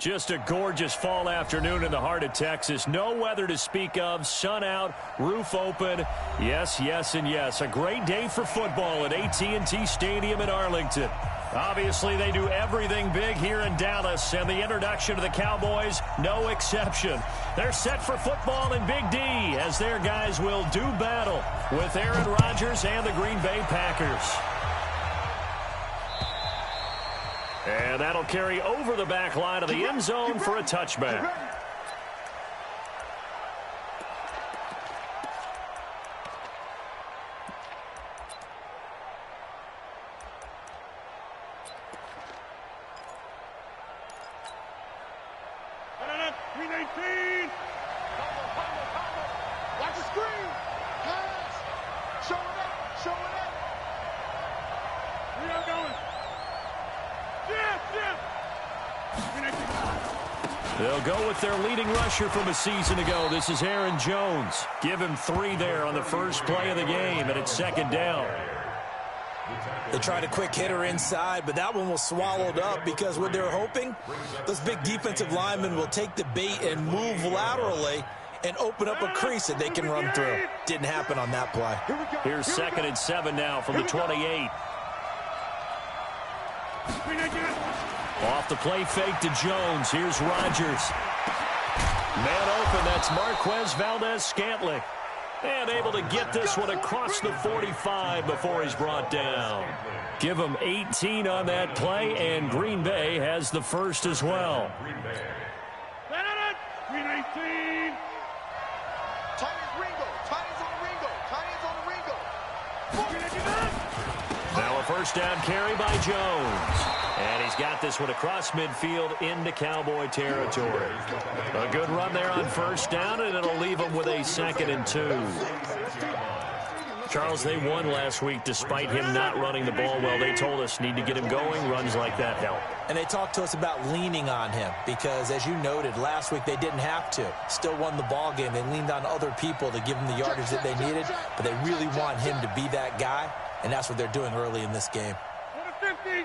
Just a gorgeous fall afternoon in the heart of Texas. No weather to speak of. Sun out, roof open. Yes, yes, and yes. A great day for football at AT&T Stadium in Arlington. Obviously, they do everything big here in Dallas, and the introduction to the Cowboys, no exception. They're set for football in Big D as their guys will do battle with Aaron Rodgers and the Green Bay Packers. And that'll carry over the back line of the end zone for a touchback. Watch the screen. Pass. Showing up. Showing up. We are going. They'll go with their leading rusher from a season ago. This is Aaron Jones. Give him 3 there on the first play of the game, and it's second down. They tried a quick hitter inside, but that one was swallowed up because what they're hoping, those big defensive linemen will take the bait and move laterally and open up a crease that they can run through. Didn't happen on that play. Here's 2nd and 7 now from the 28. Off the play fake to Jones. Here's Rodgers. Man open. That's Marquez Valdez-Scantling. And able to get this one across the 45 before he's brought down. Give him 18 on that play, and Green Bay has the first as well. Green 18. Now a first down carry by Jones. And he's got this one across midfield into Cowboy territory. A good run there on first down, and it'll leave him with a 2nd and 2. Charles, they won last week despite him not running the ball well. They told us need to get him going. Runs like that help. And they talked to us about leaning on him because, as you noted, last week they didn't have to. Still won the ball game. They leaned on other people to give them the yardage that they needed, but they really want him to be that guy, and that's what they're doing early in this game. 50.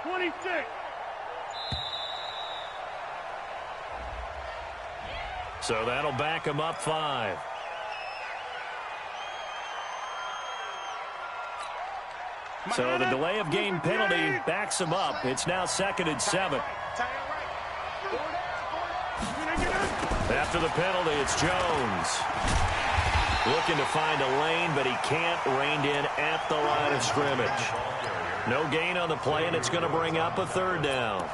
26. So that'll back him up 5. So the delay of game penalty backs him up. It's now 2nd and 7. After the penalty, it's Jones. Looking to find a lane, but he can't. Reined in at the line of scrimmage. No gain on the play, and it's going to bring up a 3rd down.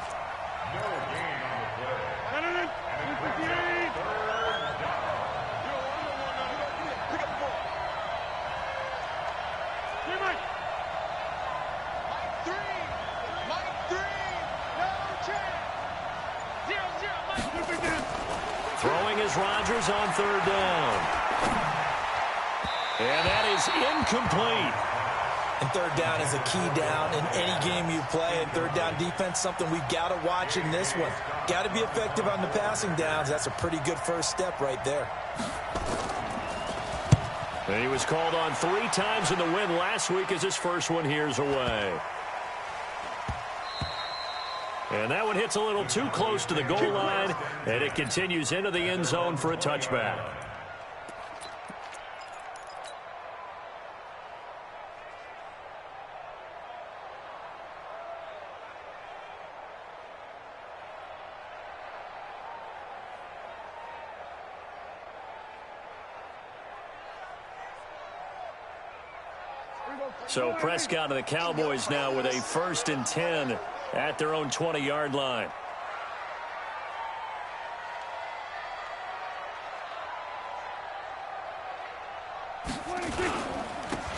Throwing is Rodgers on 3rd down. And that is incomplete. And 3rd down is a key down in any game you play. And 3rd down defense, something we've got to watch in this one. Got to be effective on the passing downs. That's a pretty good first step right there. And he was called on 3 times in the win last week as his first one here's away. And that one hits a little too close to the goal line, and it continues into the end zone for a touchback. So Prescott and the Cowboys now with a 1st and 10 at their own 20-yard line.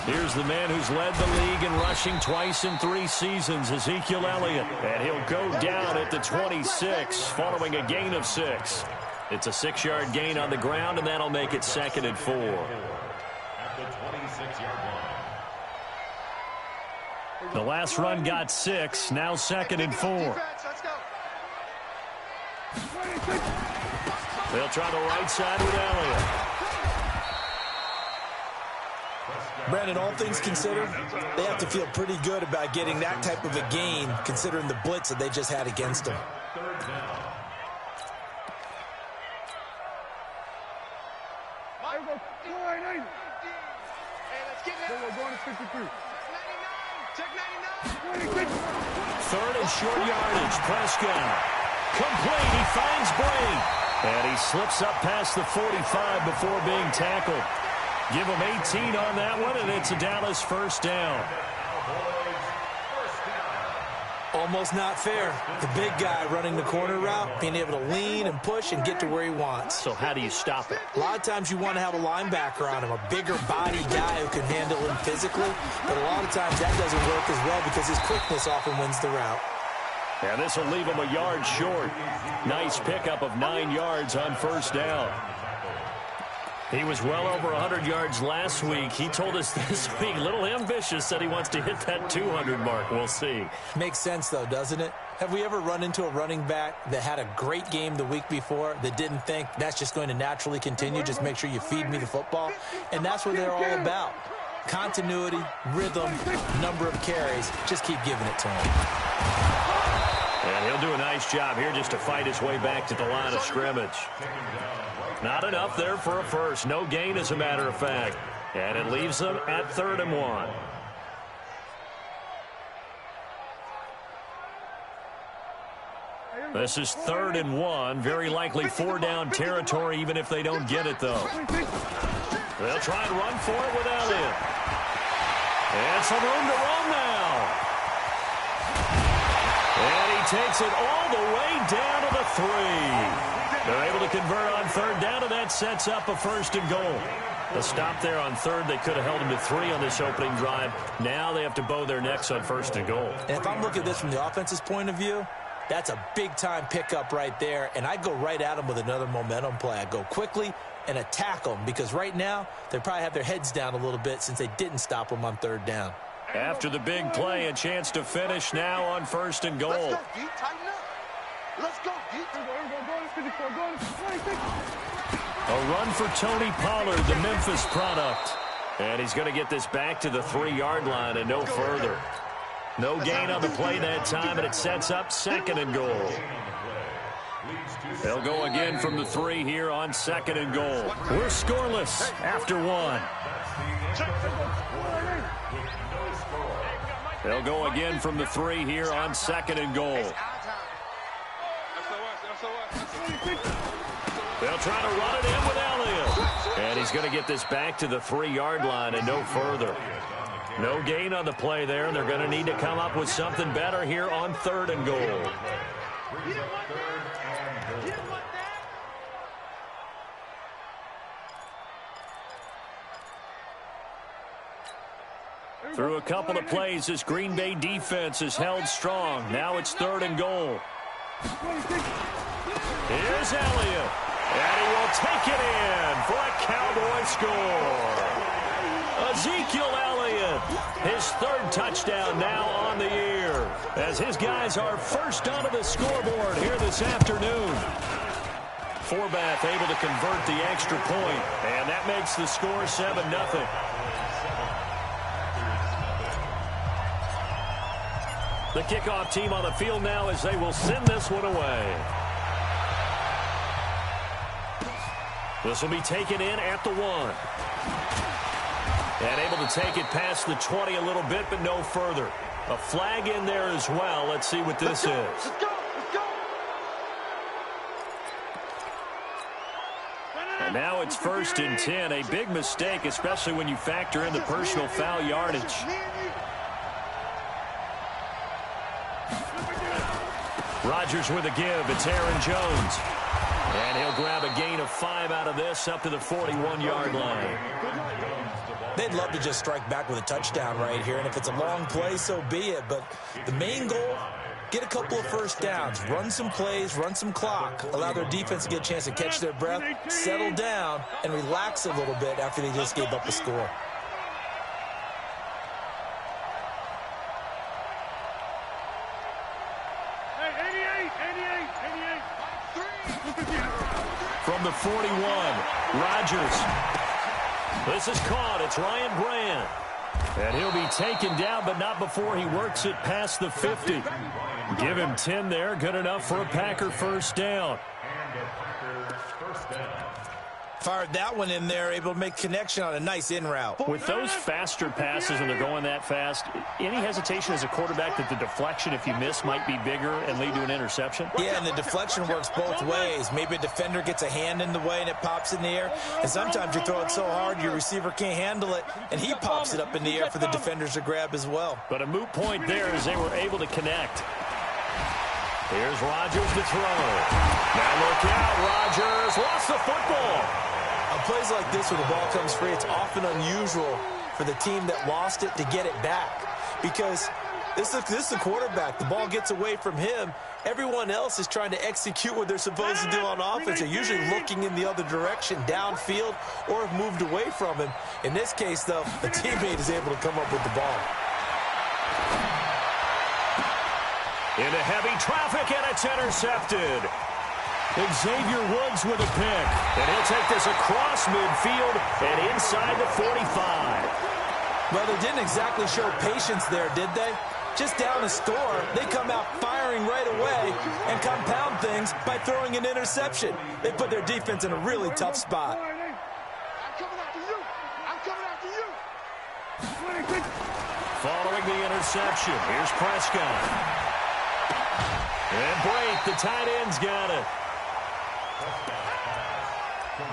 Here's the man who's led the league in rushing twice in 3 seasons, Ezekiel Elliott. And he'll go down at the 26 following a gain of 6. It's a 6-yard gain on the ground, and that'll make it 2nd and 4. At the 26-yard line. The last run got 6, now 2nd and 4. They'll try the right side with Elliott. Brandon, all things considered, they have to feel pretty good about getting that type of a gain, considering the blitz that they just had against them. Third and short yardage. Prescott. Complete. He finds Bray. And he slips up past the 45 before being tackled. Give him 18 on that one, and it's a Dallas first down. Almost not fair. The big guy running the corner route, being able to lean and push and get to where he wants. So how do you stop it? A lot of times you want to have a linebacker on him, a bigger body guy who can handle him physically. But a lot of times that doesn't work as well because his quickness often wins the route. And this will leave him a yard short. Nice pickup of 9 yards on first down. He was well over 100 yards last week. He told us this week, a little ambitious, said he wants to hit that 200 mark. We'll see. Makes sense, though, doesn't it? Have we ever run into a running back that had a great game the week before that didn't think that's just going to naturally continue? Just make sure you feed me the football. And that's what they're all about. Continuity, rhythm, number of carries. Just keep giving it to him. And he'll do a nice job here just to fight his way back to the line of scrimmage. Not enough there for a first. No gain, as a matter of fact. And it leaves them at 3rd and 1. This is 3rd and 1. Very likely 4-down territory, even if they don't get it, though. They'll try and run for it with Elliott. And some room to roam now. And he takes it all the way down to the 3. They're able to convert on 3rd down, and that sets up a 1st and goal. A stop there on 3rd. They could have held him to 3 on this opening drive. Now they have to bow their necks on 1st and goal. And if I'm looking at this from the offense's point of view, that's a big-time pickup right there, and I go right at them with another momentum play. I go quickly and attack them because right now they probably have their heads down a little bit since they didn't stop them on 3rd down. After the big play, a chance to finish now on 1st and goal. Let's go, D. Tighten up. Let's go, D. A run for Tony Pollard, the Memphis product. And he's going to get this back to the 3-yard line and no further. No gain on the play that time, and it sets up 2nd and goal. They'll go again from the 3 here on 2nd and goal. We're scoreless after 1. They'll go again from the 3 here on 2nd and goal. They'll try to run it in with Elliott. And he's going to get this back to the 3-yard line and no further. No gain on the play there, and they're going to need to come up with something better here on 3rd and goal. Through a couple of plays, this Green Bay defense is held strong. Now it's 3rd and goal. Here's Elliott. And he will take it in for a Cowboy score. Ezekiel Elliott, his 3rd touchdown now on the year, as his guys are first onto the scoreboard here this afternoon. Forbath able to convert the extra point, and that makes the score 7-0. The kickoff team on the field now as they will send this one away. This will be taken in at the 1. And able to take it past the 20 a little bit, but no further. A flag in there as well. Let's see what this is. Let's go. And now it's 1st and 10. A big mistake, especially when you factor in the personal foul yardage. Rodgers with a give. It's Aaron Jones. And he'll grab a gain of 5 out of this up to the 41-yard line. They'd love to just strike back with a touchdown right here, and if it's a long play, so be it. But the main goal, get a couple of first downs, run some plays, run some clock, allow their defense to get a chance to catch their breath, settle down, and relax a little bit after they just gave up a score. From the 41, Rodgers. This is caught. It's Ryan Brand. And he'll be taken down, but not before he works it past the 50. Give him 10 there. Good enough for a Packer first down. Fired that one in there, able to make connection on a nice in route. With those faster passes when they're going that fast, any hesitation as a quarterback that the deflection, if you miss, might be bigger and lead to an interception? Yeah, and the deflection works both ways. Maybe a defender gets a hand in the way and it pops in the air. And sometimes you throw it so hard your receiver can't handle it, and he pops it up in the air for the defenders to grab as well. But a moot point there as they were able to connect. Here's Rodgers to throw. Now look out, Rodgers lost the football. On plays like this where the ball comes free, it's often unusual for the team that lost it to get it back. Because this is the quarterback. The ball gets away from him. Everyone else is trying to execute what they're supposed to do on offense. They're usually looking in the other direction, downfield, or have moved away from him. In this case, though, the teammate is able to come up with the ball. Into heavy traffic, and it's intercepted. Xavier Woods with a pick. And he'll take this across midfield and inside the 45. Well, they didn't exactly show patience there, did they? Just down a score, they come out firing right away and compound things by throwing an interception. They put their defense in a really tough spot. I'm coming after you. I'm coming after you. Following the interception, here's Prescott. And Blake, the tight end's got it.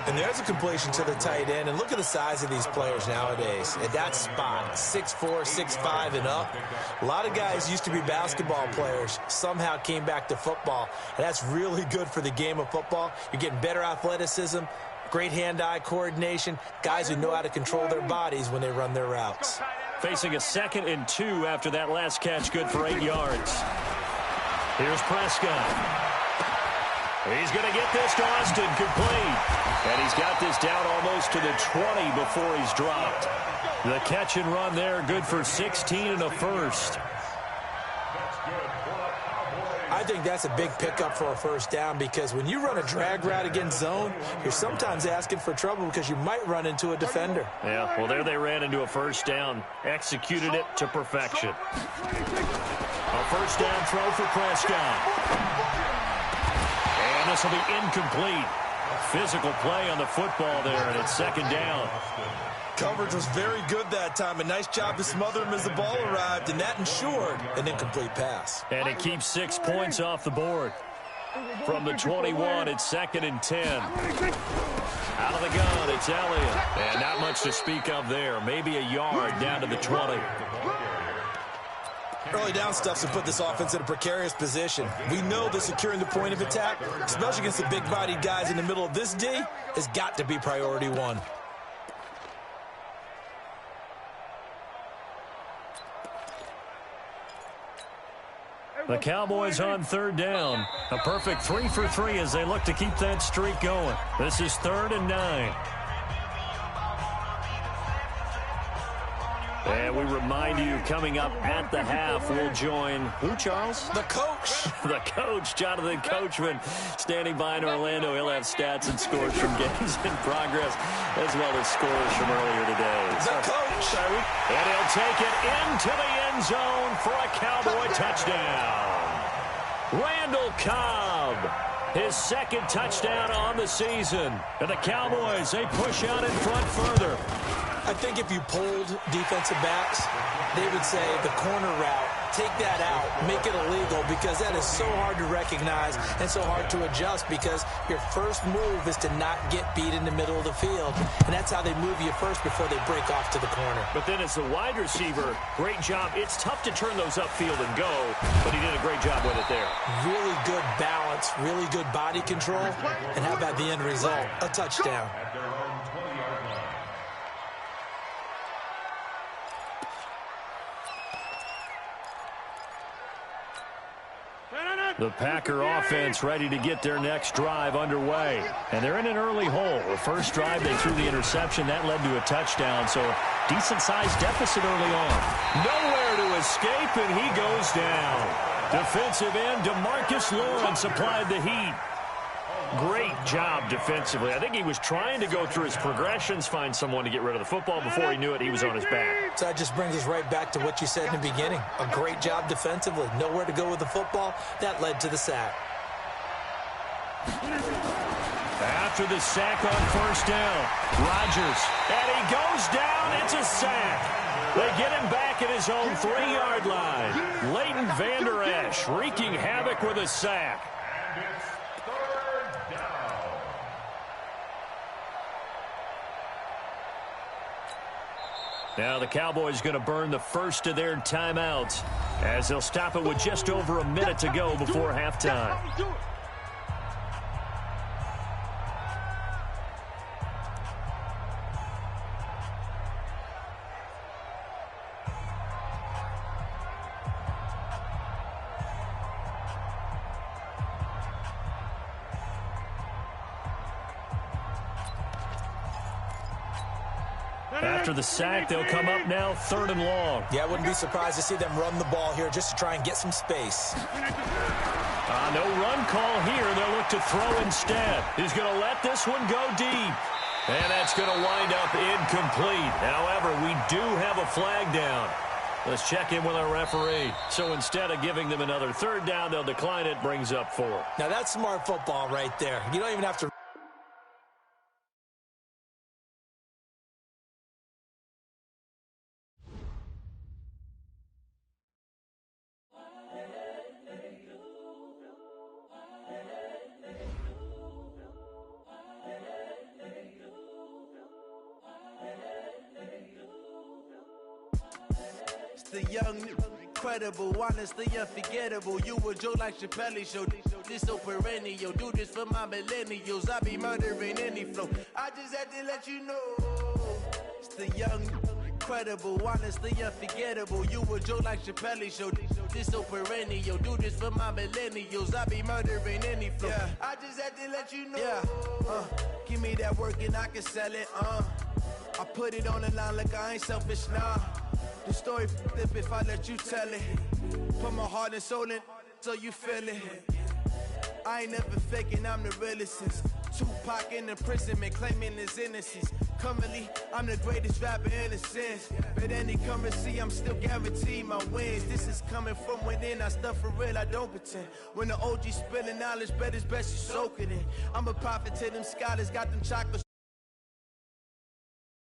And there's a completion to the tight end. And look at the size of these players nowadays. At that spot, 6'4", 6'5", and up. A lot of guys used to be basketball players, somehow came back to football. And that's really good for the game of football. You're getting better athleticism, great hand-eye coordination, guys who know how to control their bodies when they run their routes. Facing a 2nd and 2 after that last catch, good for 8 yards. Here's Prescott. He's going to get this to Austin, complete. And he's got this down almost to the 20 before he's dropped. The catch and run there, good for 16 and a first. I think that's a big pickup for a first down because when you run a drag route against zone, you're sometimes asking for trouble because you might run into a defender. Yeah, well, there they ran into a first down. Executed it to perfection. A first down throw for Prescott. And this will be incomplete. Physical play on the football there, and it's 2nd down. Coverage was very good that time. A nice job to smother him as the ball arrived, and that ensured an incomplete pass. And it keeps 6 points off the board. From the 21, it's 2nd and 10. Out of the gun, it's Elliott. And not much to speak of there. Maybe a yard down to the 20. Early down stuffs to put this offense in a precarious position. We know that securing the point of attack, especially against the big-bodied guys in the middle of this D, has got to be priority one. The Cowboys on 3rd down. A perfect 3 for 3 as they look to keep that streak going. This is 3rd and 9. And we remind you, coming up at the half, we'll join who, Charles? The coach. The coach, Jonathan Coachman, standing by in Orlando. He'll have stats and scores from games in progress, as well as scores from earlier today. The coach. And he'll take it into the end zone for a Cowboy touchdown. Randall Cobb, his 2nd touchdown on the season. And the Cowboys, they push out in front further. I think if you polled defensive backs, they would say the corner route, take that out, make it illegal, because that is so hard to recognize and so hard to adjust because your first move is to not get beat in the middle of the field. And that's how they move you first before they break off to the corner. But then as the wide receiver, great job. It's tough to turn those upfield and go, but he did a great job with it there. Really good balance, really good body control, and how about the end result? A touchdown. The Packer offense ready to get their next drive underway. And they're in an early hole. The first drive, they threw the interception. That led to a touchdown, so decent-sized deficit early on. Nowhere to escape, and he goes down. Defensive end DeMarcus Lawrence applied the heat. Great job defensively. I think he was trying to go through his progressions, find someone to get rid of the football. Before he knew it, he was on his back. So that just brings us right back to what you said in the beginning. A great job defensively. Nowhere to go with the football. That led to the sack. After the sack on first down, Rodgers, and he goes down. It's a sack. They get him back at his own 3-yard line. Leighton Vander Esch wreaking havoc with a sack. Now the Cowboys going to burn the first of their timeouts as they'll stop it with just over a minute to go before halftime. After the sack, they'll come up now 3rd and long. Yeah, I wouldn't be surprised to see them run the ball here just to try and get some space. No run call here. They'll look to throw instead. He's going to let this one go deep. And that's going to wind up incomplete. However, we do have a flag down. Let's check in with our referee. So instead of giving them another 3rd down, they'll decline it. Brings up 4. Now that's smart football right there. You don't even have to... The young, incredible, honestly unforgettable. You a joke like Chappelle Show. This so perennial. Do this for my millennials. I be murdering any flow. I just had to let you know. It's the young, incredible, honestly unforgettable. You a joke like Chappelle Show. This so perennial. Do this for my millennials. I be murdering any flow. Yeah. I just had to let you know. Yeah. Give me that work and I can sell it. I put it on the line like I ain't selfish, nah. The story flip if I let you tell it. Put my heart and soul in so you feel it. I ain't never faking, I'm the realest since Tupac in imprisonment, claiming his innocence. Currently, I'm the greatest rapper in a sense. But any currency, I'm still guaranteed my wins. This is coming from within, I stuff for real, I don't pretend. When the OG spilling knowledge, bet it's best you soak it in. I'm a prophet to them scholars, got them chocolates.